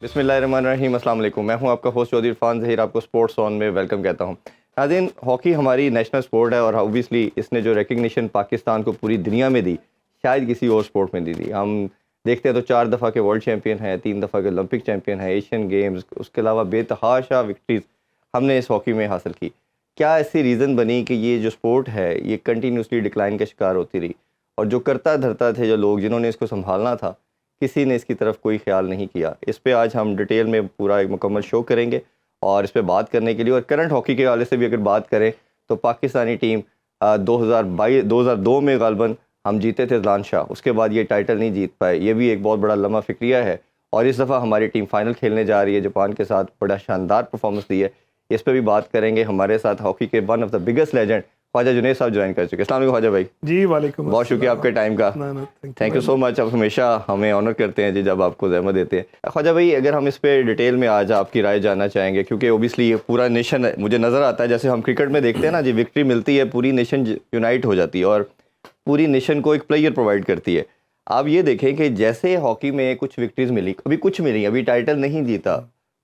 بسم اللہ الرحمن الرحیم. السلام علیکم. میں ہوں آپ کا ہوسٹ چودھری عرفان ظہیر. آپ کو اسپورٹس آن میں ویلکم کہتا ہوں. ناظرین, ہاکی ہماری نیشنل اسپورٹ ہے اور اوبیسلی اس نے جو ریکگنیشن پاکستان کو پوری دنیا میں دی شاید کسی اور اسپورٹ میں نہیں دی. ہم دیکھتے ہیں تو 4 دفعہ کے ورلڈ چیمپئن ہیں, 3 دفعہ کے اولمپک چیمپئن ہیں, ایشین گیمز, اس کے علاوہ بے تحاشا وکٹریز ہم نے اس ہاکی میں حاصل کی. کیا ایسی ریزن بنی کہ یہ جو اسپورٹ ہے یہ کنٹینیوسلی ڈکلائن کا شکار ہوتی رہی, اور جو کرتا دھرتا تھے جو لوگ جنہوں نے اس کو سنبھالنا تھا کسی نے اس کی طرف کوئی خیال نہیں کیا؟ اس پہ آج ہم ڈیٹیل میں پورا ایک مکمل شو کریں گے. اور اس پہ بات کرنے کے لیے اور کرنٹ ہاکی کے حوالے سے بھی اگر بات کریں تو پاکستانی ٹیم 2002 میں غالباً ہم جیتے تھے اذلان شاہ, اس کے بعد یہ ٹائٹل نہیں جیت پائے. یہ بھی ایک بہت بڑا لمحہ فکریہ ہے. اور اس دفعہ ہماری ٹیم فائنل کھیلنے جا رہی ہے جاپان کے ساتھ, بڑا شاندار پرفارمنس دی ہے. اس پہ بھی بات کریں گے. ہمارے ساتھ ہاکی کے one of the biggest legend Khawaja Junaid صاحب جوائن کر چکے. السلام علیکم خواجہ بھائی. جی وعلیکم. بہت شکریہ آپ کے ٹائم کا. تھینک یو سو مچ. آپ ہمیشہ ہمیں آنر کرتے ہیں جی جب آپ کو زحمت دیتے ہیں. خواجہ بھائی, اگر ہم اس پہ ڈیٹیل میں آج آپ کی رائے جاننا چاہیں گے, کیونکہ اوبیسلی یہ پورا نیشن مجھے نظر آتا ہے جیسے ہم کرکٹ میں دیکھتے ہیں نا جی, وکٹری ملتی ہے پوری نیشن یونائٹ ہو جاتی ہے اور پوری نیشن کو ایک پلیئر پرووائڈ کرتی ہے. آپ یہ دیکھیں کہ جیسے ہاکی میں کچھ وکٹریز ملی, ابھی کچھ ملی, ابھی ٹائٹل نہیں جیتا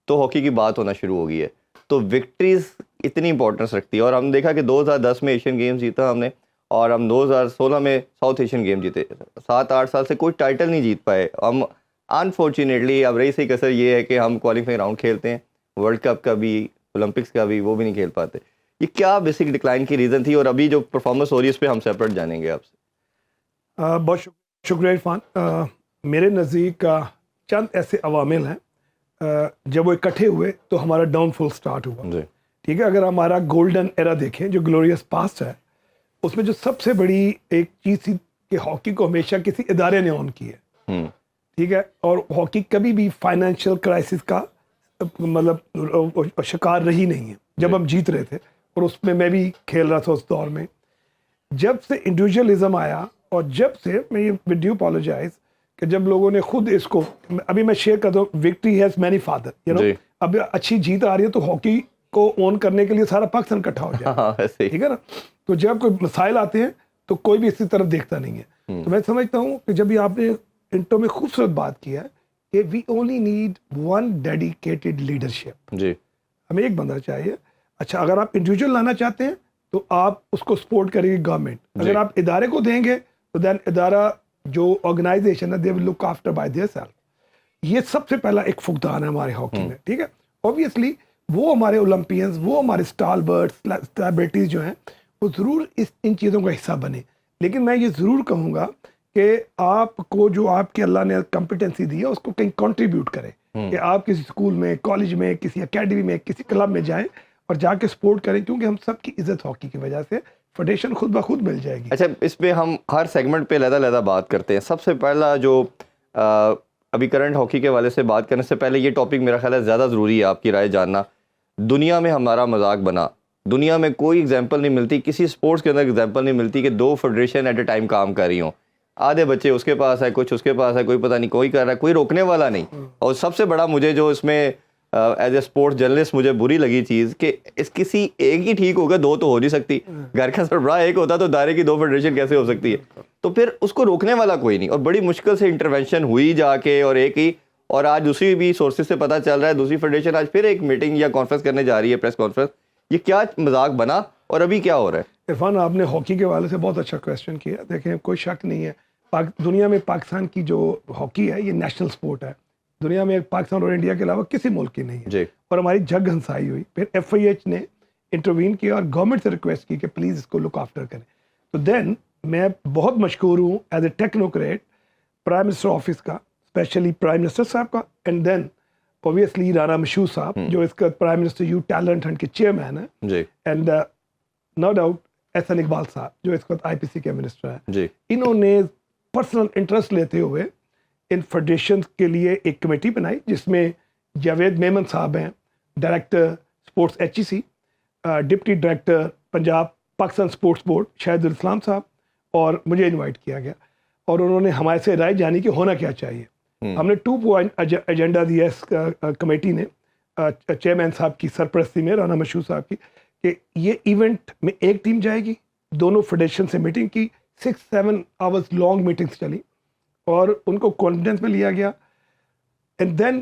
تو ہاکی کی بات ہونا شروع ہو گئی ہے. تو وکٹریز اتنی امپورٹنس رکھتی ہے. اور ہم دیکھا کہ 2010 میں ایشین گیمز جیتا ہم نے, اور ہم 2016 میں ساؤتھ ایشین گیم جیتے. 7-8 سال سے کوئی ٹائٹل نہیں جیت پائے ہم. انفارچونیٹلی اب رہی سی کسر یہ ہے کہ ہم کوالیفائنگ راؤنڈ کھیلتے ہیں, ورلڈ کپ کا بھی, اولمپکس کا بھی, وہ بھی نہیں کھیل پاتے. یہ کیا بیسک ڈکلائن کی ریزن تھی, اور ابھی جو پرفارمنس ہو رہی ہے اس پہ ہم سیپریٹ جانیں گے آپ سے. بہت شکریہ عرفان. میرے نزدیک چند ایسے عوامل ہیں جب وہ اکٹھے ہوئے تو ہمارا ڈاؤن فال سٹارٹ ہوا. جی ٹھیک ہے, اگر ہمارا گولڈن ایرا دیکھیں جو گلوریس پاسٹ ہے, اس میں جو سب سے بڑی ایک چیز تھی کہ ہاکی کو ہمیشہ کسی ادارے نے آن کی ہے. ٹھیک ہے, اور ہاکی کبھی بھی فائنینشیل کرائسس کا مطلب شکار رہی نہیں ہے جب ہم جیت رہے تھے, اور اس میں بھی کھیل رہا تھا اس دور میں. جب سے انڈیویجولزم آیا اور جب سے میں یہ ویڈیو اپالوجائز کہ جب لوگوں نے خود اس کو, ابھی میں شیئر کرتا ہوں, victory has many father, you know. اب اچھی جیت آ رہی ہے تو ہاکی کو اون کرنے کے لیے سارا پاکستان اکٹھا ہو جائے. ٹھیک ہے نا. تو جب کوئی مسائل آتے ہیں تو کوئی بھی اس کی طرف دیکھتا نہیں ہے. تو میں سمجھتا ہوں کہ جب آپ نے انٹرو میں خوبصورت بات کیا ہے کہ we only need one dedicated leadership. جی, ہمیں ایک بندہ چاہیے. اچھا, اگر آپ انڈیویجول لانا چاہتے ہیں تو آپ اس کو سپورٹ کرے گی گورنمنٹ. اگر آپ ادارے کو دیں گے تو دین ادارہ جو آرگنائزیشن ہے they will look after by their self. یہ سب سے پہلا ایک فقدان ہے ہمارے ہاکی میں. ٹھیک ہے, اوبیسلی وہ ہمارے اولمپئنز, وہ ہمارے اسٹار برڈس, سیلیبریٹیز جو ہیں وہ ضرور ان چیزوں کا حصہ بنے. لیکن میں یہ ضرور کہوں گا کہ آپ کو جو آپ کے اللہ نے کمپیٹنسی دی ہے اس کو کہیں کنٹریبیوٹ کریں, کہ آپ کسی اسکول میں, کالج میں, کسی اکیڈمی میں, کسی کلب میں جائیں اور جا کے سپورٹ کریں, کیونکہ ہم سب کی عزت ہاکی کی وجہ سے فیڈریشن خود بخود مل جائے گی. اچھا, اس پہ ہم ہر سیگمنٹ پہ علیحدہ بات کرتے ہیں. سب سے پہلا جو ابھی کرنٹ ہاکی کے حوالے سے بات کرنے سے پہلے یہ ٹاپک میرا خیال ہے زیادہ ضروری ہے آپ کی رائے جاننا. دنیا میں ہمارا مذاق بنا, دنیا میں کوئی ایگزامپل نہیں ملتی, کسی سپورٹس کے اندر ایگزامپل نہیں ملتی کہ 2 فیڈریشن ایٹ اے ٹائم کام کر رہی ہوں. آدھے بچے اس کے پاس ہے, کچھ اس کے پاس ہے, کوئی پتہ نہیں کوئی کر رہا ہے, کوئی روکنے والا نہیں. اور سب سے بڑا مجھے جو اس میں ایز اے اسپورٹس جرنلسٹ مجھے بری لگی چیز کہ اس کسی ایک ہی ٹھیک ہوگا, 2 تو ہو نہیں سکتی. گھر کا سربراہ ایک ہوتا تو دائرے کی 2 فیڈریشن کیسے ہو سکتی ہے؟ تو پھر اس کو روکنے والا کوئی نہیں, اور بڑی مشکل سے انٹرونشن ہوئی جا کے, اور ایک ہی, اور آج دوسری بھی سورسز سے پتہ چل رہا ہے دوسری فیڈریشن آج پھر ایک میٹنگ یا کانفرنس کرنے جا رہی ہے, پریس کانفرنس. یہ کیا مذاق بنا اور ابھی کیا ہو رہا ہے؟ عرفان, آپ نے ہاکی کے حوالے سے بہت اچھا کویسچن کیا. دیکھیں, کوئی شک نہیں ہے دنیا میں پاکستان کی جو ہاکی ہے یہ نیشنل سپورٹ ہے. دنیا میں پاکستان اور انڈیا کے علاوہ کسی ملک کی نہیں ہے. جی, اور ہماری جگ ہنسائی ہوئی, پھر FIH نے انٹروین کیا اور گورنمنٹ سے ریکویسٹ کی کہ پلیز اس کو لک آفٹر کریں. تو دین میں بہت مشکور ہوں as a technocrat prime minister office کا, اسپیشلی پرائم منسٹر صاحب کا, اینڈ دین اوبیسلی رانا مشہور صاحب جو اس کا prime minister youth talent hunt کے چیئرمین ہیں, جی, and no doubt Ahsan Iqbal صاحب جو اس وقت IPC کے منسٹر ہیں. جی, انہوں نے پرسنل انٹرسٹ لیتے ہوئے ان فیڈریشن کے لیے ایک کمیٹی بنائی جس میں جاوید میمن صاحب ہیں, director sports HEC, deputy director Punjab Pakistan sports board Shahid ul Islam صاحب, اور مجھے انوائٹ کیا گیا اور انہوں نے ہمارے سے رائے جانی کہ ہونا کیا چاہیے. ہم نے 2 پوائنٹ ایجنڈا دیا اس کمیٹی نے چیئرمین صاحب کی سرپرستی میں, رانا مشہور صاحب کی, کہ یہ ایونٹ میں ایک ٹیم جائے گی. دونوں فیڈریشن سے میٹنگ کی, 6-7 آورز لانگ میٹنگس چلی اور ان کو کانفیڈنس میں لیا گیا. اینڈ دین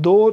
2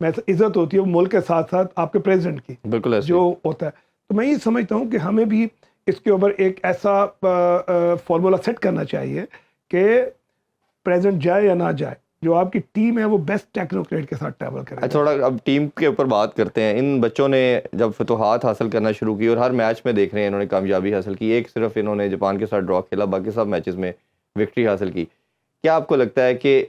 میں عزت ہوتی ہے وہ ملک کے ساتھ ساتھ آپ کے پریزیڈنٹ کی بالکل ایسے جو ہوتا ہے. تو میں یہ سمجھتا ہوں کہ ہمیں بھی اس کے اوپر ایک ایسا فارمولا سیٹ کرنا چاہیے کہ پریزیڈنٹ جائے یا نہ جائے, جو آپ کی ٹیم ہے وہ بیسٹ ٹیکنوکریٹ کے ساتھ ٹریول کرے. تھوڑا اب ٹیم کے اوپر بات کرتے ہیں. ان بچوں نے جب فتوحات حاصل کرنا شروع کی اور ہر میچ میں دیکھ رہے ہیں انہوں نے کامیابی حاصل کی, ایک صرف انہوں نے جاپان کے ساتھ ڈرا کھیلا, باقی سب میچز میں وکٹری حاصل کی. کیا آپ کو لگتا ہے کہ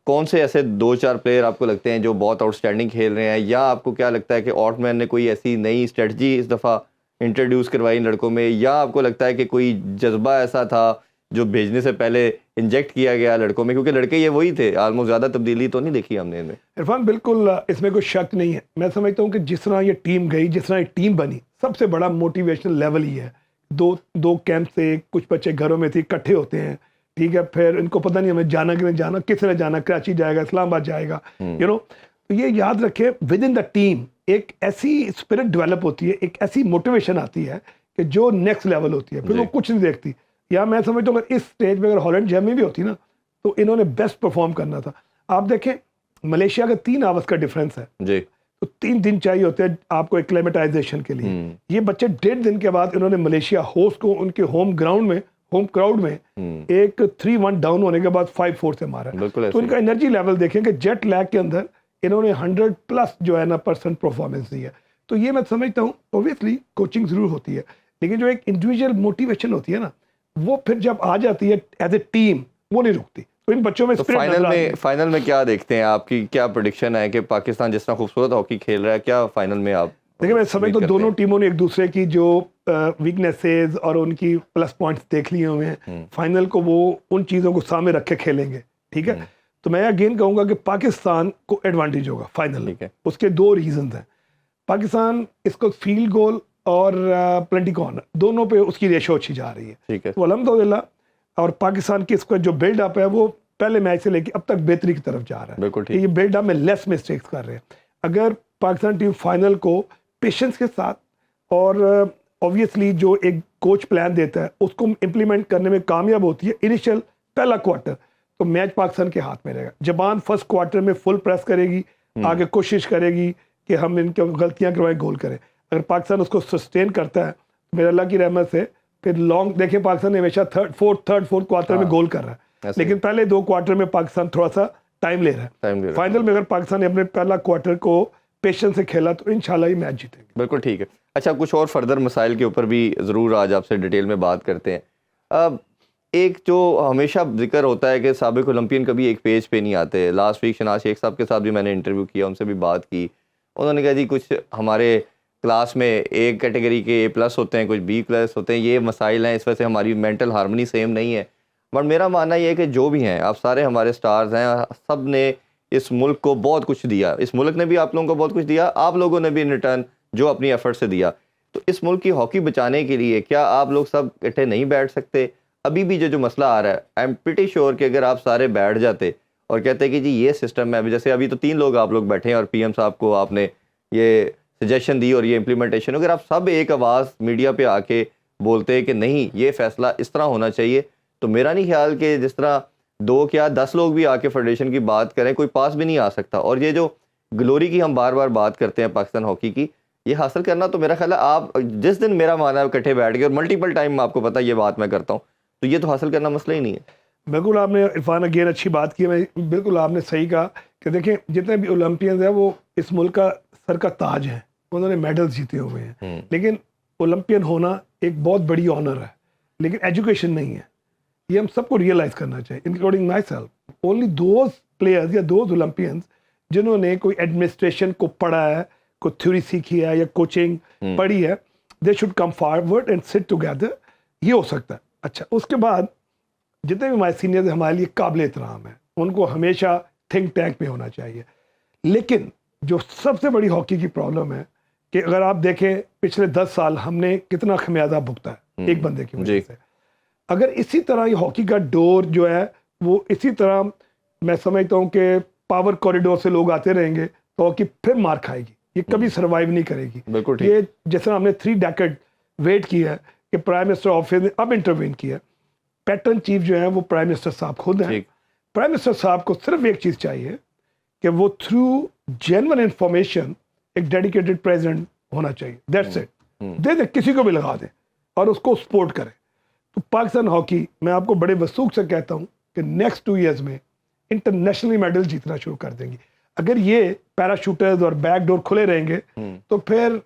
کون سے ایسے 2-4 پلیئر آپ کو لگتے ہیں جو بہت آؤٹ اسٹینڈنگ کھیل رہے ہیں, یا آپ کو کیا لگتا ہے کہ آؤٹ مین نے کوئی ایسی نئی اسٹریٹجی اس دفعہ انٹروڈیوس کروائی لڑکوں میں, یا آپ کو لگتا ہے کہ کوئی جذبہ ایسا تھا جو بھیجنے سے پہلے انجیکٹ کیا گیا لڑکوں میں, کیونکہ لڑکے یہ وہی تھے آلموسٹ, زیادہ تبدیلی تو نہیں دیکھی ہم نے ان میں. عرفان بالکل اس میں کوئی شک نہیں ہے. میں سمجھتا ہوں کہ جس طرح یہ ٹیم گئی, جس طرح یہ ٹیم بنی, سب سے بڑا موٹیویشنل لیول ہی ہے. دو کیمپ سے کچھ بچے گھروں میں تھے, اکٹھے ہوتے ہیں, ٹھیک ہے, پھر ان کو پتہ نہیں ہمیں جانا کہ نہیں جانا, کس نے جانا, کراچی جائے گا, اسلام آباد جائے گا, یو نو. تو یہ یاد رکھیں ود ان دا ٹیم ایک ایسی اسپرٹ ڈیولپ ہوتی ہے, ایک ایسی موٹیویشن آتی ہے کہ جو نیکسٹ لیول ہوتی ہے, پھر وہ کچھ نہیں دیکھتی. یا میں سمجھتا ہوں اگر اس اسٹیج پہ اگر ہالینڈ جرمنی بھی ہوتی نا تو انہوں نے بیسٹ پرفارم کرنا تھا. آپ دیکھیں ملیشیا کا 3 آورس کا ڈفرینس ہے جی, تو 3 دن چاہیے ہوتے ہیں آپ کو ایکلیمیٹائزیشن کے لیے. یہ بچے 1.5 دن کے بعد انہوں نے ملیشیا ہوسٹ کو ان کے ہوم گراؤنڈ میں, ہوم کراؤڈ میں ایک 3-1 ڈاؤن ہونے کے بعد 5-4 سے مارا. تو ان کا انرجی لیول دیکھیں کہ جیٹ لیگ کے اندر انہوں نے 100+ جو ہے نا % پرفارمنس دی ہے. تو یہ میں سمجھتا ہوں اوبویسلی کوچنگ ضرور ہوتی ہے, لیکن جو ایک انڈیویجول موٹیویشن ہوتی ہے نا وہ پھر جب آ جاتی ہے ایز اے ٹیم وہ نہیں رکتی. تو ان بچوں میں فائنل میں کیا دیکھتے ہیں, آپ کی کیا پریڈکشن ہے کہ پاکستان جس طرح خوبصورت ہاکی کھیل رہا ہے, کیا فائنل میں آپ دیکھیں میں سمجھتا ہوں دونوں ٹیموں نے ایک دوسرے کی جو ویکنیسز اور ان کی پلس پوائنٹس دیکھ لیے ہوئے ہیں, فائنل کو وہ ان چیزوں کو سامنے رکھ کے کھیلیں گے, ٹھیک ہے. تو میں اگین کہوں گا کہ پاکستان کو ایڈوانٹیج ہوگا فائنل. اس کے 2 ریزنز ہیں. پاکستان اس کو فیلڈ گول اور پلنٹی کارنر دونوں پہ اس کی ریشو اچھی جا رہی ہے, تو الحمدللہ. اور پاکستان کی اس کا جو بلڈ اپ ہے وہ پہلے میچ سے لے کے اب تک بہتری کی طرف جا رہا ہے. بالکل یہ بلڈ اپ میں لیس مسٹیکس کر رہے ہیں. اگر پاکستان ٹیم فائنل کو پیشنس کے ساتھ اور اوبویسلی جو ایک کوچ پلان دیتا ہے اس کو امپلیمنٹ کرنے میں کامیاب ہوتی ہے انیشیل پہلا کوارٹر, تو میچ پاکستان کے ہاتھ میں رہے گا. جاپان فرسٹ کوارٹر میں فل پریس کرے گی, آگے کوشش کرے گی کہ ہم ان کی غلطیاں کروائیں, گول کریں. اگر پاکستان اس کو سسٹین کرتا ہے تو میرے اللہ کی رحمت سے پھر لانگ دیکھیں پاکستان نے ہمیشہ تھرڈ فورتھ کوارٹر میں گول کر رہا ہے, لیکن پہلے 2 کوارٹر میں پاکستان تھوڑا سا ٹائم لے رہا ہے. فائنل میں اگر پاکستان نے اپنے پہلا کوارٹر کو پیشنس سے کھیلا تو انشاءاللہ یہ میچ جیتیں گے. بالکل ٹھیک ہے. اچھا, کچھ اور فردر مسائل کے اوپر بھی ضرور آج آپ سے ڈیٹیل میں بات کرتے ہیں. ایک جو ہمیشہ ذکر ہوتا ہے کہ سابق اولمپئن کبھی ایک پیج پہ نہیں آتے. لاسٹ ویک شناز شیخ صاحب کے ساتھ بھی میں نے انٹرویو کیا, ان سے بھی بات کی, انہوں نے کہا جی کچھ ہمارے کلاس میں ایک کیٹیگری کے A+ ہوتے ہیں, کچھ B+ ہوتے ہیں, یہ مسائل ہیں, اس وجہ سے ہماری مینٹل ہارمنی سیم نہیں ہے. بٹ میرا ماننا یہ ہے کہ جو بھی ہیں آپ سارے ہمارے سٹارز ہیں, سب نے اس ملک کو بہت کچھ دیا, اس ملک نے بھی آپ لوگوں کو بہت کچھ دیا, آپ لوگوں نے بھی ان ریٹرن جو اپنی ایفرٹ سے دیا. تو اس ملک کی ہاکی بچانے کے لیے کیا آپ لوگ سب اکٹھے نہیں بیٹھ سکتے؟ ابھی بھی جو مسئلہ آ رہا ہے, آئی ایم پریٹی شیور کہ اگر آپ سارے بیٹھ جاتے اور کہتے کہ جی یہ سسٹم ہے, جیسے ابھی تو 3 لوگ آپ لوگ بیٹھے ہیں اور PM صاحب کو آپ نے یہ سجیشن دی اور یہ امپلیمنٹیشن, اگر آپ سب ایک آواز میڈیا پہ آ کے بولتے کہ نہیں یہ فیصلہ اس طرح ہونا چاہیے, تو میرا نہیں خیال کہ جس طرح 2 کیا 10 لوگ بھی آ کے فیڈریشن کی بات کریں کوئی پاس بھی نہیں آ سکتا. اور یہ جو گلوری کی ہم بار بار بات کرتے ہیں پاکستان ہاکی کی, یہ حاصل کرنا تو میرا خیال ہے آپ جس دن میرا ماننا ہے اکٹھے بیٹھ گئے, اور ملٹیپل ٹائم آپ کو پتہ یہ بات میں کرتا ہوں, تو یہ تو حاصل کرنا مسئلہ ہی نہیں ہے. بالکل آپ نے عرفان اگین اچھی بات کی. میں بالکل آپ نے صحیح کہا کہ دیکھیں جتنے بھی اولمپئنز ہیں وہ اس ملک کا سر کا تاج ہیں, انہوں نے میڈلز جیتے ہوئے ہیں, لیکن اولمپئن ہونا ایک بہت بڑی آنر ہے, لیکن ایجوکیشن نہیں ہے. یہ ہم سب کو ریئلائز کرنا چاہیے, including my self. Only those players یا دوز اولمپئنز جنہوں نے کوئی ایڈمنسٹریشن کو پڑھا ہے, کوئی تھیوری سیکھی ہے یا کوچنگ پڑھی ہے, they should come forward and sit together. یہ ہو سکتا ہے. اچھا, اس کے بعد جتنے بھی ہمارے سینئرز ہمارے لیے قابل احترام ہیں, ان کو ہمیشہ تھنک ٹینک میں ہونا چاہیے. لیکن جو سب سے بڑی ہاکی کی پرابلم ہے کہ اگر آپ دیکھیں پچھلے 10 سال ہم نے کتنا خمیازہ بھگتا ہے ایک بندے کی وجہ سے. اگر اسی طرح یہ ہاکی کا ڈور جو ہے وہ اسی طرح میں سمجھتا ہوں کہ پاور کوریڈور سے لوگ آتے رہیں گے تو ہاکی پھر مار کھائے گی, یہ کبھی سروائیو نہیں کرے گی. یہ جس طرح ہم نے 3 ڈیکیڈ ویٹ کیا ہے کہ پرائم منسٹر آفس نے اب انٹروین کیا. پیٹرن چیف جو ہیں وہ پرائم منسٹر صاحب خود ہیں. پرائم منسٹر صاحب کو صرف ایک چیز چاہیے کہ وہ تھرو جینون انفارمیشن ایک ڈیڈیکیٹڈ پریزیڈنٹ ہونا چاہیے. That's it. دے کسی کو بھی لگا دیں اور اس کو سپورٹ کریں. تو پاکستان ہاکی میں آپ کو بڑے وثوق سے کہتا ہوں کہ نیکسٹ 2 ایئرز میں انٹرنیشنلی میڈل جیتنا شروع کر دیں گی. اگر یہ پیراشوٹرز اور بیک ڈور کھلے رہیں گے تو پھر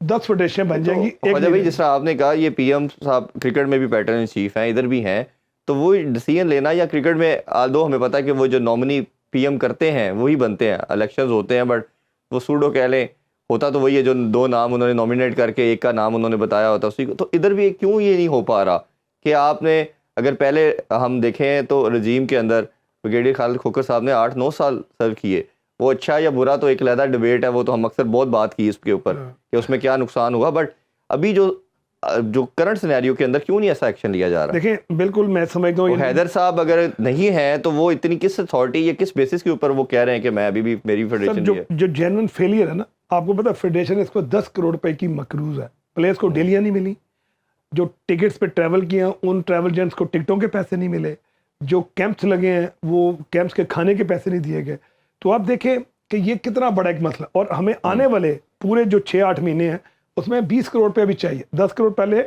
10 فیڈریشن بن جائیں گی. خواجہ بھائی جس طرح آپ نے کہا یہ پی ایم صاحب کرکٹ میں بھی پیٹرن ان چیف ہیں, ادھر بھی ہیں, تو وہ ڈیسیژن لینا یا کرکٹ میں دو ہمیں پتہ ہے کہ وہ جو نامنی پی ایم کرتے ہیں وہی بنتے ہیں, الیکشنز ہوتے ہیں, بٹ وہ سوڈو کہہ لیں ہوتا تو وہی ہے جو 2 نام انہوں نے نامینیٹ کر کے ایک کا نام انہوں نے بتایا ہوتا اسی کو. تو ادھر بھی کیوں یہ نہیں ہو پا رہا کہ آپ نے اگر پہلے ہم دیکھیں تو رجیم کے اندر بریگیڈیئر خالد کھوکھر صاحب نے 8-9 سال سرو کیے, وہ اچھا یا برا تو ایک علیحدہ ڈبیٹ ہے, وہ تو ہم اکثر بہت بات کی اس کے اوپر کہ اس میں کیا نقصان ہوا, بٹ ابھی جو کرنٹ سینیریو کے اندر کیوں نہیں ایسا ایکشن لیا جا رہا؟ دیکھیں بالکل میں سمجھتا ہوں حیدر صاحب اگر نہیں ہیں تو وہ اتنی کس اتھارٹی یا کس بیسس کے اوپر وہ کہہ رہے ہیں کہ میں ابھی بھی میری فیڈریشن جو جینوئن فیلئر ہے نا, آپ کو پتا فیڈریشن اس کو 10 کروڑ روپے کی مقروض ہے, پلیئرس کو ڈیلیاں نہیں ملی, جو ٹکٹس پہ ٹریول کیے ہیں ان ٹریول ایجنٹس کو ٹکٹوں کے پیسے نہیں ملے, جو کیمپس لگے ہیں وہ کیمپس کے کھانے کے پیسے نہیں دیے گئے. تو آپ دیکھیں کہ یہ کتنا بڑا ایک مسئلہ, اور ہمیں آنے والے پورے جو 6-8 مہینے ہیں اس میں 20 کروڑ روپے بھی چاہیے. 10 کروڑ پہلے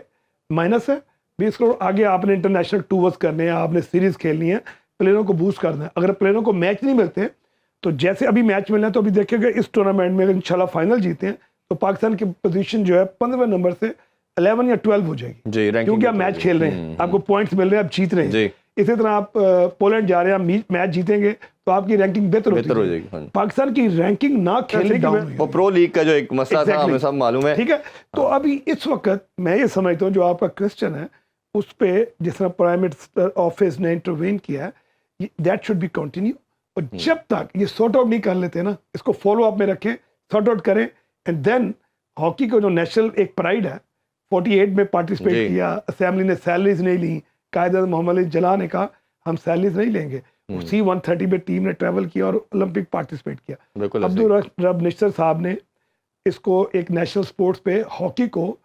مائنس ہے, 20 کروڑ آگے آپ نے انٹرنیشنل ٹورز کرنے ہیں, آپ نے سیریز کھیلنی ہے, پلیئروں کو بوسٹ کرنا ہے. اگر پلیئروں کو میچ نہیں ملتے تو جیسے ابھی میچ ملنا ہے تو ابھی دیکھیں گے اس ٹورنامنٹ میں انشاءاللہ فائنل جیتے ہیں تو پاکستان کی پوزیشن جو ہے 15 نمبر سے 11 یا 12 ہو جائے گی, کیونکہ آپ میچ کھیل رہے ہیں, آپ کو پوائنٹس مل رہے ہیں, آپ جیت رہے ہیں. اسی طرح آپ پولینڈ جا رہے ہیں, میچ جیتیں گے تو آپ کی رینکنگ بہتر ہو جائے گی. پاکستان کی رینکنگ نہ کھیلنے کی وہ پرو لیگ کا جو ایک مسئلہ تھا ہمیں سب معلوم ہے. ٹھیک ہے, تو ابھی اس وقت میں یہ سمجھتا ہوں جو آپ کا کوسچن ہے اس پہ جس طرح پرائم منسٹر آفس نے انٹروین کیا ہے, دیٹ شوڈ بی کنٹینیو. اور جب تک یہ سارٹ آؤٹ نہیں کر لیتے نا, اس کو فالو اپ میں رکھیں, سارٹ آؤٹ کریں, اینڈ دین ہاکی کو جو نیشنل ایک پرائڈ ہے, 48 میں پارٹیسپیٹ کیا, اسمبلی نے سیلریز نہیں لی, قائد اعظم محمد علی جناح نے کہا ہم سیلریز نہیں لیں گے, C-130 میں ٹیم نے ٹریول کیا اور اولمپک پارٹیسپیٹ کیا. عبدالرب نشتر صاحب نے اس کو ایک نیشنل سپورٹس پہ ہاکی کو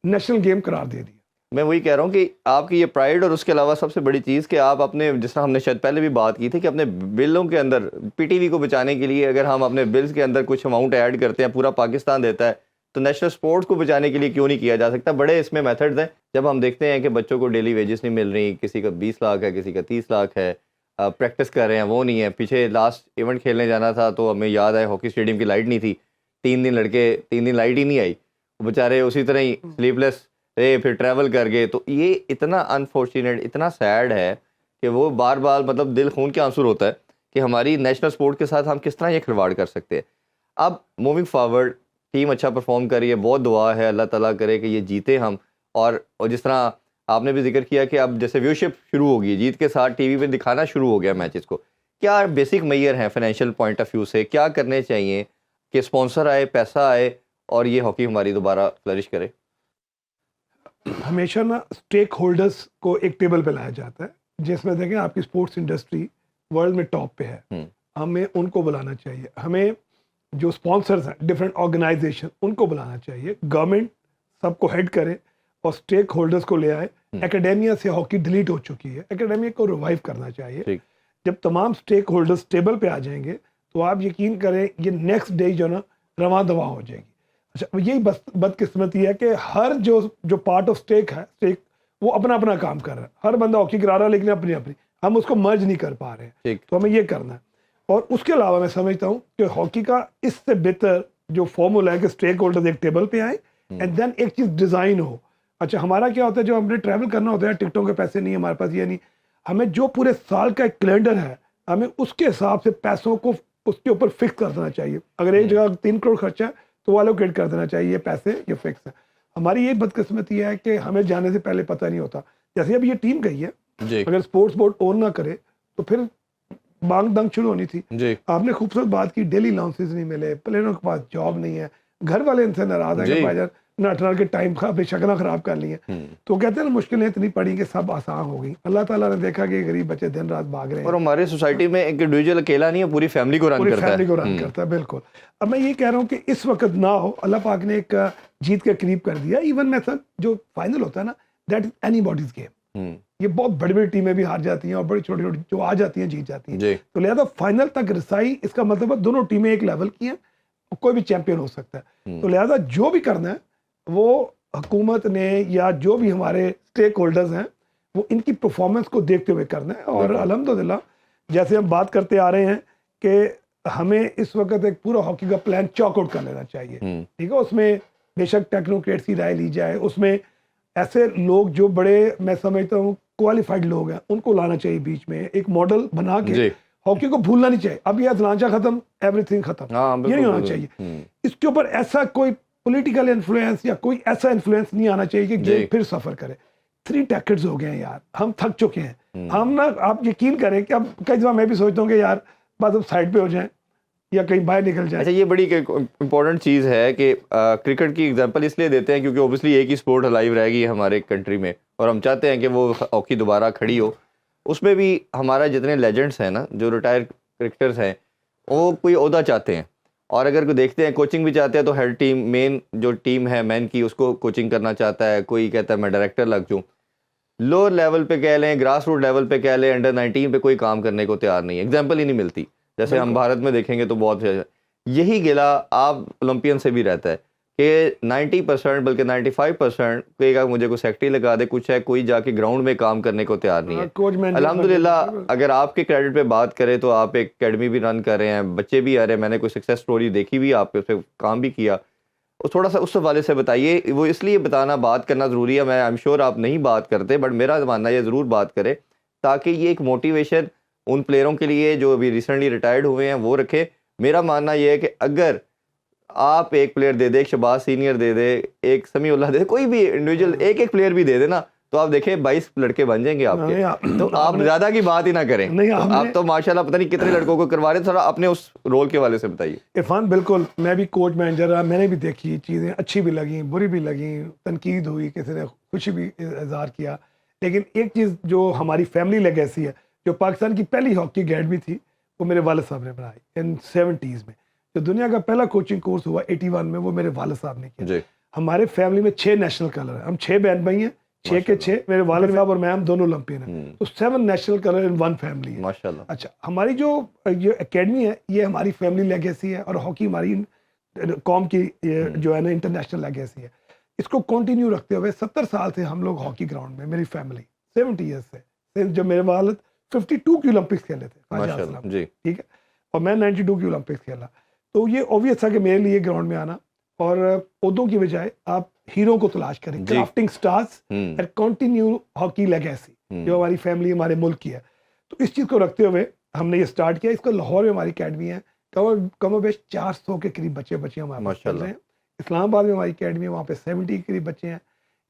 نیشنل گیم قرار دے دیا. میں وہی کہہ رہا ہوں کہ آپ کی یہ پرائڈ, اور اس کے علاوہ سب سے بڑی چیز کہ آپ اپنے, جس طرح ہم نے شاید پہلے بھی بات کی تھی کہ اپنے بلوں کے اندر پی ٹی وی کو بچانے کے لیے اگر ہم اپنے بلز کے اندر کچھ اماؤنٹ ایڈ کرتے ہیں, پورا پاکستان دیتا ہے, تو نیشنل سپورٹس کو بچانے کے لیے کیوں نہیں کیا جا سکتا؟ بڑے اس میں میتھڈز ہیں. جب ہم دیکھتے ہیں کہ بچوں کو ڈیلی ویجز نہیں مل رہی, کسی کا 20 لاکھ ہے, کسی کا 30 لاکھ ہے, پریکٹس کر رہے ہیں وہ نہیں ہے. پیچھے لاسٹ ایونٹ کھیلنے جانا تھا تو ہمیں یاد ہے ہاکی اسٹیڈیم کی لائٹ نہیں تھی, 3 دن لائٹ ہی نہیں آئی, بیچارے اسی طرح ہی سلیپ لیس رہے, پھر ٹریول کر گئے. تو یہ اتنا انفارچونیٹ, اتنا سیڈ ہے کہ وہ بار بار مطلب دل خون کے آنسر ہوتا ہے کہ ہماری نیشنل سپورٹ کے ساتھ ہم کس طرح یہ کھلواڑ کر سکتے ہیں. اب موونگ فارورڈ ٹیم اچھا پرفارم کر رہی ہے, بہت دعا ہے اللہ تعالیٰ کرے کہ یہ جیتے ہم. اور جس طرح آپ نے بھی ذکر کیا کہ اب جیسے ویورشپ شروع ہوگی, جیت کے ساتھ ٹی وی پہ دکھانا شروع ہو گیا میچز کو, کیا بیسک معیار ہیں فائنینشیل پوائنٹ آف ویو سے, کیا کرنے چاہیے کہ اسپانسر آئے, پیسہ آئے اور یہ ہاکی ہماری دوبارہ فلرش کرے؟ ہمیشہ نا اسٹیک ہولڈرز کو ایک ٹیبل پہ لایا جاتا ہے, جس میں دیکھیں آپ کی اسپورٹس انڈسٹری ورلڈ میں ٹاپ پہ ہے, ہمیں ان کو بلانا چاہیے. ہمیں جو اسپانسرز ہیں ڈفرینٹ آرگنائزیشن ان کو بلانا چاہیے. گورنمنٹ سب کو ہیڈ کرے اور اسٹیک ہولڈرز کو لے آئے. اکیڈیمیا سے ہاکی ڈیلیٹ ہو چکی ہے, اکیڈیمیا کو ریوائیو کرنا چاہیے. جب تمام اسٹیک ہولڈرز ٹیبل پہ آ جائیں گے تو آپ یقین کریں یہ نیکسٹ ڈے جو نا رواں دواں ہو جائے گی. اچھا, یہی بدقسمتی ہے کہ ہر جو پارٹ آف اسٹیک ہے, اسٹیک وہ اپنا اپنا کام کر رہا ہے, ہر بندہ ہاکی کرا رہا ہے لیکن اپنی ہم اس کو مرج نہیں کر پا رہے ہیں. تو ہمیں یہ کرنا ہے. اور اس کے علاوہ میں سمجھتا ہوں کہ ہاکی کا اس سے بہتر جو فارمولا ہے کہ اسٹیک ہولڈرز ایک ٹیبل پہ آئیں اینڈ دین ایک چیز ڈیزائن ہو. اچھا, ہمارا کیا ہوتا ہے جو ہم نے ٹریول کرنا ہوتا ہے, ٹکٹوں کے پیسے نہیں ہمارے پاس, یہ نہیں, ہمیں جو پورے سال کا ایک کیلنڈر ہے ہمیں اس کے حساب سے پیسوں کو اس کے اوپر فکس کر دینا چاہیے. اگر ایک جگہ 3 کروڑ خرچہ ہے تو وہ الوکیٹ کر دینا چاہیے, یہ پیسے یہ فکس ہے. ہماری یہ بدقسمتی ہے کہ ہمیں جانے سے پہلے پتہ نہیں ہوتا. جیسے اب یہ ٹیم گئی ہے, اگر اسپورٹس بورڈ اون نہ کرے تو پھر بانگ دنگ شروع ہونی تھی. آپ نے خوبصورت بات کی, ڈیلی الاؤنسز نہیں ملے, پلیئروں کے پاس جاب نہیں ہے, گھر والے ان سے ناراض ہیں کہ بھائی جان ناٹرال کے ٹائم اپنی شکلیں خراب کر لی ہیں. تو کہتے ہیں نا مشکلیں اتنی پڑی کہ سب آسان ہو گئی. اللہ تعالیٰ نے دیکھا کہ غریب بچے دن رات بھاگ رہے ہیں. اور ہمارے سوسائٹی میں ایک انڈیویجول اکیلا نہیں ہے, پوری فیملی کو رن کرتا ہے. بالکل. اب میں یہ کہہ رہا ہوں کہ اس وقت نہ ہو, اللہ پاک نے ایک جیت کے قریب کر دیا. ایون میں سر جو فائنل ہوتا ہے نا, that is any bodies game. یہ بہت بڑی بڑی ٹیمیں بھی ہار جاتی ہیں اور بڑی چھوٹی چھوٹی جو آ جاتی ہیں جیت جاتی ہیں. جی تو لہذا فائنل تک رسائی اس کا مطلب ہے دونوں ٹیمیں ایک لیول کی ہیں, کوئی بھی چیمپئن ہو سکتا ہے. تو لہذا جو بھی کرنا ہے وہ حکومت نے یا جو بھی ہمارے اسٹیک ہولڈرز ہیں وہ ان کی پرفارمنس کو دیکھتے ہوئے کرنا ہے. اور الحمدللہ جیسے ہم بات کرتے آ رہے ہیں کہ ہمیں اس وقت ایک پورا ہاکی کا پلان چاک آؤٹ کر لینا چاہیے. ٹھیک ہے, اس میں بے شک ٹیکنوکریٹس کی رائے لی جائے, اس میں ایسے لوگ جو بڑے میں سمجھتا ہوں کوالیفائڈ لوگ ہیں ان کو لانا چاہیے بیچ میں, ایک ماڈل بنا کے. ہاکی کو بھولنا نہیں چاہیے. اب یہ اتلانچا ختم, ایوری تھنگ ختم, یہ نہیں ہونا چاہیے. اس کے اوپر ایسا کوئی پولیٹیکل انفلوئنس یا کوئی ایسا انفلوئنس نہیں آنا چاہیے کہ گیم پھر سفر کرے. 3 ڈیکیڈز ہو گئے ہیں یار, ہم تھک چکے ہیں. ہم نا آپ یقین کریں کہ اب کئی دفعہ میں بھی سوچتا ہوں کہ یار بس اب سائڈ پہ ہو جائیں یا کہیں باہر نکل جائیں. اچھا, یہ بڑی امپورٹنٹ چیز ہے کہ کرکٹ کی ایگزامپل اس لیے دیتے ہیں کیونکہ اوبیسلی ایک ہی اسپورٹ لائیو رہے گی ہمارے کنٹری میں, اور ہم چاہتے ہیں کہ وہ ہاکی دوبارہ کھڑی ہو. اس میں بھی ہمارا جتنے لیجنڈس ہیں نا, جو ریٹائر کرکٹرز ہیں, وہ کوئی عہدہ چاہتے ہیں, اور اگر کوئی دیکھتے ہیں کوچنگ بھی چاہتے ہیں تو ہر ٹیم مین جو ٹیم ہے مین کی اس کو کوچنگ کرنا چاہتا ہے. کوئی کہتا ہے میں ڈائریکٹر لگ جاؤں. لوور لیول پہ کہہ لیں, گراس روٹ لیول پہ کہہ لیں, انڈر 19 پہ کوئی کام کرنے کو تیار نہیں ہے. ایگزامپل ہی نہیں ملتی. جیسے ہم بھارت میں دیکھیں گے تو بہت یہی گلا آپ اولمپئن سے بھی رہتا ہے کہ 90% بلکہ 95% کہے گا مجھے کوئی سیکٹری لگا دے, کچھ ہے, کوئی جا کے گراؤنڈ میں کام کرنے کو تیار نہیں ہے. الحمدللہ اگر آپ کے کریڈٹ پہ بات کریں تو آپ ایک اکیڈمی بھی رن کر رہے ہیں, بچے بھی آ رہے ہیں, میں نے کوئی سکسیس سٹوری دیکھی بھی, آپ پہ کام بھی کیا. تھوڑا سا اس حوالے سے بتائیے. وہ اس لیے بتانا, بات کرنا ضروری ہے. میں ایم شیور آپ نہیں بات کرتے, بٹ میرا ماننا یہ ضرور بات کرے تاکہ یہ ایک موٹیویشن ان پلیئروں کے لیے جو ابھی ریسنٹلی ریٹائرڈ ہوئے ہیں وہ رکھے. میرا ماننا یہ ہے کہ اگر آپ ایک پلیئر دے دے, ایک شہباز سینئر دے دے, ایک سمیع اللہ دے دے, کوئی بھی انڈیویجول ایک پلیئر بھی دے دے نا, تو آپ دیکھیں 22 لڑکے بن جائیں گے آپ کے. تو آپ زیادہ کی بات ہی نہ کریں. آپ تو ماشاءاللہ پتہ نہیں کتنے لڑکوں کو کروا رہے ہیں. تھوڑا اپنے اس رول کے والے سے بتائیے. عرفان بالکل, میں بھی کوچ مینیجر رہا, میں نے بھی دیکھی چیزیں, اچھی بھی لگیں, بری بھی لگیں, تنقید ہوئی, کسی نے خوشی بھی اظہار کیا. لیکن ایک چیز جو ہماری فیملی لیگیسی ہے, جو پاکستان کی پہلی ہاکی اکیڈمی تھی, وہ میرے والد صاحب نے بنائی ان 70s میں. جو دنیا کا پہلا کوچنگ کورس ہوا 81 میں, وہ میرے والد صاحب نے کیا. ہمارے فیملی میں 6 نیشنل کلر ہیں, ہم 6 بہن بھائی ہیں, 6 کے 6 میرے والد صاحب اور میں, ہم دونوں اولمپئن ہیں. تو 7 نیشنل کلر ان 1 فیملی ہے ماشاءاللہ. اچھا, ہماری جو اکیڈمی ہے یہ ہماری فیملی لیگیسی ہے, اور ہاکی ہماری قوم کی جو ہے نا انٹرنیشنل لیگیسی ہے. اس کو کنٹینیو رکھتے ہوئے 70 سال سے ہم لوگ ہاکی گراؤنڈ میں, میری فیملی 70 ایئرس سے, جب میرے والد 52 کی اولمپکس کھیلے تھے, ٹھیک ہے, اور میں 92 کی اولمپکس کھیلا. تو یہ اوبویس تھا کہ میرے لیے گراؤنڈ میں آنا, اور عہدوں کی بجائے آپ ہیرو کو تلاش کریں, crafting stars and continue hockey legacy جو ہماری فیملی, ہمارے ملک کی ہے. تو اس چیز کو رکھتے ہوئے ہم نے یہ سٹارٹ کیا. اس کو لاہور میں ہماری اکیڈمی ہے, کم و بیش 400 کے قریب بچے ہمارے چل رہے ہیں. اسلام آباد میں ہماری اکیڈمی ہے, وہاں پہ 70 کے قریب بچے ہیں.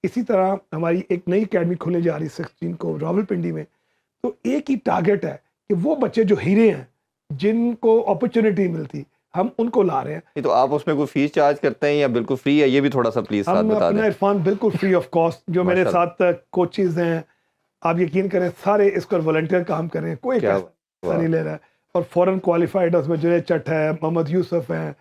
اسی طرح ہماری ایک نئی اکیڈمی کھلنے جا رہی ہے 16 کو راولپنڈی میں. تو ایک ہی ٹارگیٹ ہے کہ وہ بچے جو ہیرے ہیں, جن کو اپرچونٹی ملتی, ہم ان کو لا رہے ہیں. تو آپ اس میں کوئی فیس چارج کرتے ہیں یا بالکل فری ہے, یہ بھی تھوڑا سا پلیز ساتھ بتا دیں. عرفان بالکل فری آف کاسٹ. جو میرے ساتھ کوچز ہیں, آپ یقین کریں سارے اس پر والنٹیئر کام کر رہے ہیں, کوئی پیسہ نہیں لے رہا ہے. اور فورن کوالیفائڈ اس میں جنید چٹ ہے, محمد یوسف ہیں,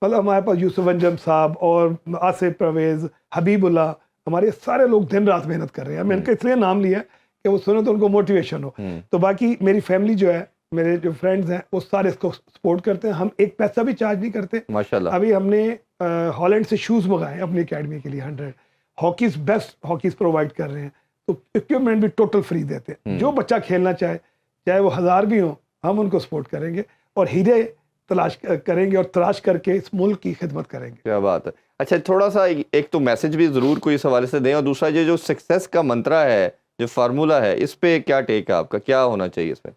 مطلب ہمارے پاس یوسف انجم صاحب اور آصف پرویز, حبیب اللہ, ہمارے سارے لوگ دن رات محنت کر رہے ہیں. میں ان کا اس لیے نام لیا کہ وہ سنیں تو ان کو موٹیویشن ہو. تو باقی میری فیملی جو ہے, میرے جو فرینڈز ہیں, وہ سارے اس کو سپورٹ کرتے ہیں. ہم ایک پیسہ بھی چارج نہیں کرتے ماشاءاللہ. ابھی ہم نے ہالینڈ سے شوز منگائے اپنی اکیڈمی کے لیے, 100 ہاکیز بیسٹ ہاکیز پرووائڈ کر رہے ہیں. تو اکوپمنٹ بھی ٹوٹل فری دیتے ہیں. جو بچہ کھیلنا چاہے وہ 1000 بھی ہوں, ہم ان کو سپورٹ کریں گے اور ہیرے تلاش کریں گے اور تلاش کر کے اس ملک کی خدمت کریں گے. کیا بات ہے. اچھا, تھوڑا سا ایک تو میسج بھی ضرور کوئی اس حوالے سے دیں, اور دوسرا یہ جو سکسیس کا منترا ہے, جو فارمولا ہے, اس پہ کیا ٹیک ہے آپ کا, کیا ہونا چاہیے اس میں؟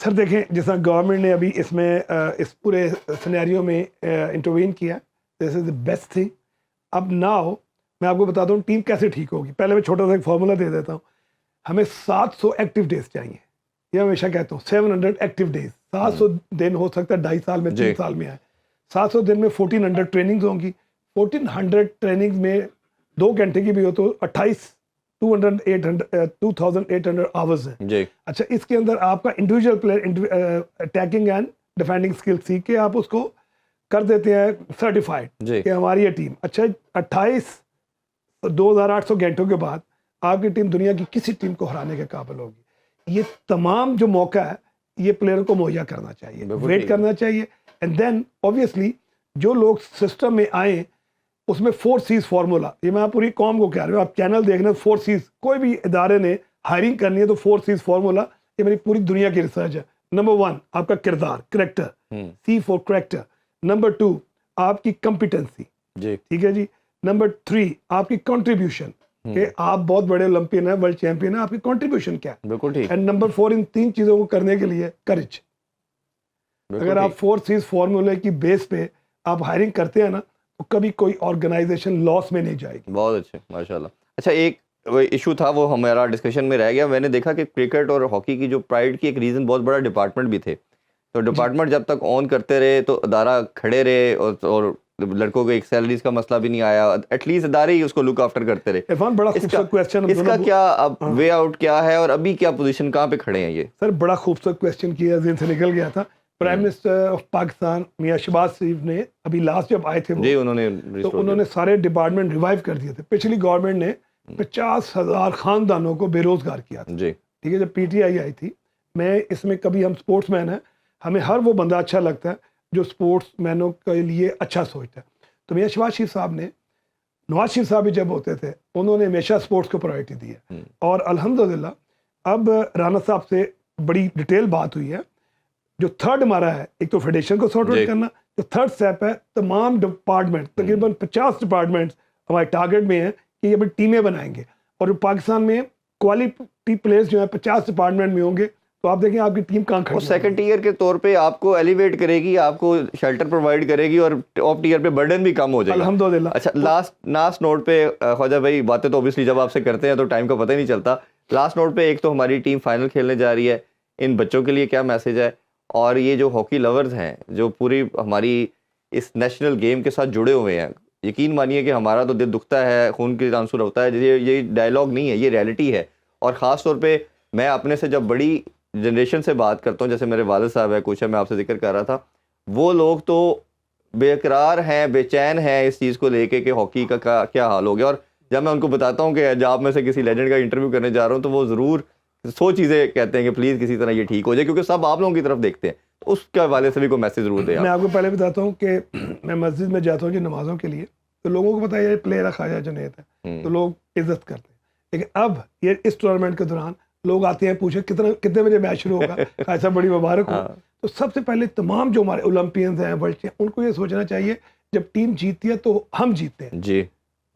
سر دیکھیں, جس طرح گورنمنٹ نے ابھی اس میں اس پورے سینیریو میں انٹروین کیا, دس از دا بیسٹ تھنگ. اب ناؤ میں آپ کو بتاتا ہوں ٹیم کیسے ٹھیک ہوگی. پہلے میں چھوٹا سا ایک فارمولا دے دیتا ہوں. ہمیں 700 ایکٹیو ڈیز چاہیے, یہ ہمیشہ کہتا ہوں 700 ایکٹیو ڈیز. 700 دن ہو سکتا ہے 2.5 سال میں, 3 سال میں آئے. 700 دن میں 1400 ٹریننگز ہوں گی. 1400 ٹریننگز میں 2 گھنٹے کی بھی ہو تو 2800 آورز ہیں. اچھا, اس کے اندر آپ کا individual player attacking and defending skill سیکھ کے آپ اس کو کر دیتے ہیں سرٹیفائڈ کہ ہماری یہ ٹیم. اچھا, 28,800 گھنٹوں کے بعد آپ کی ٹیم دنیا کی کسی ٹیم کو ہرانے کے قابل ہوگی. یہ تمام جو موقع ہے یہ پلیئر کو مہیا کرنا چاہیے, ویٹ کرنا چاہیے. اینڈ دین اوبیسلی جو لوگ سسٹم میں آئیں اس میں 4 C's فارمولا, یہ میں پوری قوم کو کہہ رہا ہوں, آپ چینل دیکھ رہے ہیں 4 C's, کوئی بھی ادارے نے ہائرنگ کرنی ہے تو 4 C's فارمولا, یہ میری پوری دنیا کی ریسرچ ہے. نمبر 1 آپ کا کردار, character, C four character. Number 2 آپ کی کمپیٹنسی, ٹھیک ہے جی. نمبر 3 آپ کی کنٹریبیوشن, کہ آپ بہت بڑے اولمپئن ہیں, ورلڈ چیمپئن ہیں, آپ کی کنٹریبیوشن کیا ہے. بالکل ٹھیک. اینڈ نمبر 4 ان 3 چیزوں کو کرنے کے لیے کرج. اگر آپ 4 C's فارمولے کی بیس پہ آپ ہائرنگ کرتے ہیں نا تو کبھی کوئی آرگنائزیشن لاس میں نہیں جائے گی. بہت اچھے, ماشاءاللہ. اچھا, ایک ایشو تھا وہ ہمارا ڈسکشن میں رہ گیا. میں نے دیکھا کہ کرکٹ اور ہاکی کی جو پرائڈ کی ایک ریزن بہت بڑا ڈپارٹمنٹ بھی تھے. تو ڈپارٹمنٹ جب تک آن کرتے رہے تو ادارہ کھڑے رہے, اور لڑکوں کو ایک سیلریز کا مسئلہ بھی نہیں آیا. ایٹ لیسٹ ادارے ہی اس کو لک آفٹر کرتے رہے. عرفان بڑا خوبصورت کویسچن, اس کا کیا اب وے آؤٹ کیا ہے, اور ابھی کیا پوزیشن, کہاں پہ کھڑے ہیں یہ؟ سر بڑا خوبصورت کویسچن کیا, ذہن سے نکل گیا تھا. پرائم منسٹر آف پاکستان میاں شہباز شریف نے ابھی لاسٹ جب آئے تھے جی, انہوں نے سارے ڈپارٹمنٹ ریوائیو کر دیے تھے. پچھلی گورنمنٹ نے 50,000 خاندانوں کو بے روزگار کیا تھا. جی ٹھیک ہے, جب پی ٹی آئی تھی, میں اس میں کبھی ہم اسپورٹس مین ہیں, ہمیں ہر وہ بندہ اچھا لگتا ہے جو اسپورٹس مینوں کے لیے اچھا سوچتا ہے. تو میاں شہباز شریف صاحب نے, نواز شریف صاحب بھی جب ہوتے تھے, انہوں نے ہمیشہ اسپورٹس کو پرائرٹی دی ہے. اور الحمدللہ اب رانا صاحب سے بڑی ڈیٹیل بات ہوئی ہے. جو تھرڈ ہمارا ہے, ایک تو فیڈریشن کو سارٹ آؤٹ کرنا, جو تھرڈ اسٹیپ ہے تمام ڈپارٹمنٹ, تقریباً 50 ڈپارٹمنٹس ہمارے ٹارگیٹ میں ہیں کہ یہ بڑی ٹیمیں بنائیں گے. اور پاکستان میں کوالٹی پلیئرز جو ہیں 50 ڈپارٹمنٹ میں ہوں گے, تو آپ دیکھیں آپ کی ٹیم کہاں کھڑی ہے. سیکنڈ ٹیئر کے طور پہ آپ کو ایلیویٹ کرے گی, آپ کو شیلٹر پرووائڈ کرے گی, اور ٹاپ ٹیئر پہ برڈن بھی کم ہو جائے گا الحمدللہ. اچھا, لاسٹ نوٹ پہ خواجہ بھائی, باتیں تو اوبیسلی جب آپ سے کرتے ہیں تو ٹائم کا پتہ ہی نہیں چلتا. لاسٹ نوٹ پہ, ایک تو ہماری ٹیم فائنل کھیلنے جا رہی ہے, ان بچوں کے لیے کیا میسج ہے؟ اور یہ جو ہاکی لورز ہیں جو پوری ہماری اس نیشنل گیم کے ساتھ جڑے ہوئے ہیں, یقین مانیے کہ ہمارا تو دل دکھتا ہے, خون کی آنسو ہوتا ہے. یہ ڈائلاگ نہیں ہے, یہ ریئلٹی ہے. اور خاص طور پہ میں اپنے سے جب بڑی جنریشن سے بات کرتا ہوں, جیسے میرے والد صاحب ہے, کچھ ہے, میں آپ سے ذکر کر رہا تھا, وہ لوگ تو بے قرار ہیں, بے چین ہیں اس چیز کو لے کے کہ ہاکی کا کیا حال ہو گیا. اور جب میں ان کو بتاتا ہوں کہ جب میں سے کسی لیجنڈ کا انٹرویو کرنے جا رہا ہوں, تو وہ ضرور 100 چیزیں کہتے ہیں کہ پلیز کسی طرح یہ ٹھیک ہو جائے, کیونکہ سب آپ لوگوں کی طرف دیکھتے ہیں. تو اس کے حوالے سے بھی کوئی میسج ضرور دیں. میں آپ کو پہلے بتاتا ہوں کہ میں مسجد میں جاتا ہوں جو نمازوں کے لیے, تو لوگوں کو پتا ہے یہ پلیئر خواجہ جنید ہے, تو لوگ عزت کرتے ہیں. لیکن اب یہ اس ٹورنامنٹ کے دوران لوگ آتے ہیں, پوچھیں کتنے بجے میچ شروع ہوگا, ایسا بڑی مبارک ہو. تو سب سے پہلے تمام جو ہمارے اولمپئنز ہیں, ورلڈ چیمپئن, ان کو یہ سوچنا چاہیے جب ٹیم جیتتی ہے تو ہم جیتتے ہیں. جی,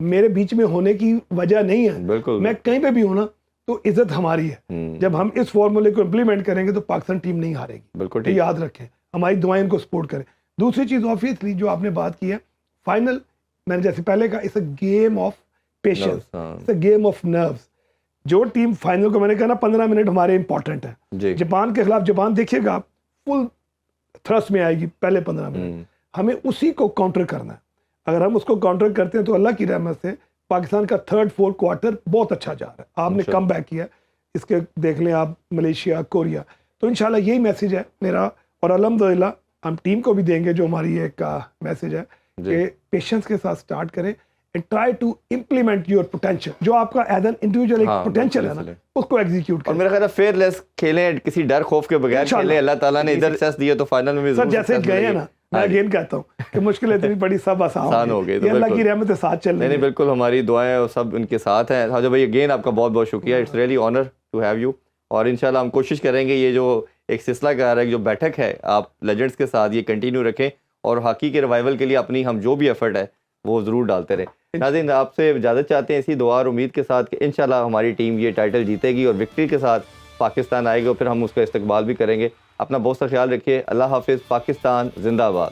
میرے بیچ میں ہونے کی وجہ نہیں ہے, بالکل, میں کہیں پہ بھی ہوں نا تو عزت ہماری ہے. جب ہم اس فارمولے کو امپلیمنٹ کریں گے تو پاکستان ٹیم نہیں ہارے گی. بالکل, یاد رکھیں, ہماری دعائیں ان کو سپورٹ کریں. دوسری چیز آبویسلی جو آپ نے بات کی ہے, فائنل میں نے جیسے پہلے کہا, it's a game of patience, it's a game of nerves. جو ٹیم فائنل کو, میں نے کہا نا 15 منٹ ہمارے امپورٹنٹ ہیں. جاپان کے خلاف جاپان دیکھیے گا آپ فل تھرسٹ میں آئے گی پہلے 15 منٹ, ہمیں اسی کو کاؤنٹر کرنا ہے. اگر ہم اس کو کاؤنٹر کرتے ہیں تو اللہ کی رحمت سے پاکستان کا 3rd 4th کوارٹر بہت اچھا جا رہا ہے. آپ نے کم بیک کیا, اس کے دیکھ لیں آپ ملیشیا, کوریا. تو انشاءاللہ یہی میسج ہے میرا, اور الحمدللہ ہم ٹیم کو بھی دیں گے جو ہماری ایک میسج ہے کہ پیشنس کے ساتھ سٹارٹ کریں and try to implement your potential. جو آپ کا ایز این انڈیویجول ایک پوٹینشیل ہے نا, اس کو ایگزیکیوٹ کریں. اور میرا خیال ہے فیئر لیس کھیلیں, کسی ڈر خوف کے بغیر کھیلیں. اللہ تعالیٰ نے ادھر سیس دیا تو فائنل میں بھی سر جیسے گئے ہیں نا, میں اگین کہتا ہوں کہ مشکل اتنی بڑی سب آسان ہو گئی, اللہ کی رحمت سے ساتھ چل رہے ہیں. نہیں, بالکل ہماری دعائیں سب ان کے ساتھ ہیں. خواجہ بھائی اگین آپ کا بہت بہت شکریہ, it's really honour to have you. اور انشاءاللہ ہم کوشش کریں گے یہ جو ایک سلسلہ کار ہے, جو بیٹھک ہے آپ لیجنڈس کے ساتھ, یہ کنٹینیو رکھیں, اور ہاکی کے ریوائول کے لیے اپنی ہم جو بھی ایفرٹ ہے وہ ضرور ڈالتے رہیں. ناظرین, آپ سے اجازت چاہتے ہیں اسی دعا اور امید کے ساتھ کہ انشاءاللہ ہماری ٹیم یہ ٹائٹل جیتے گی اور وکٹری کے ساتھ پاکستان آئے گا, اور پھر ہم اس کا استقبال بھی کریں گے. اپنا بہت سا خیال رکھیے. اللہ حافظ. پاکستان زندہ باد.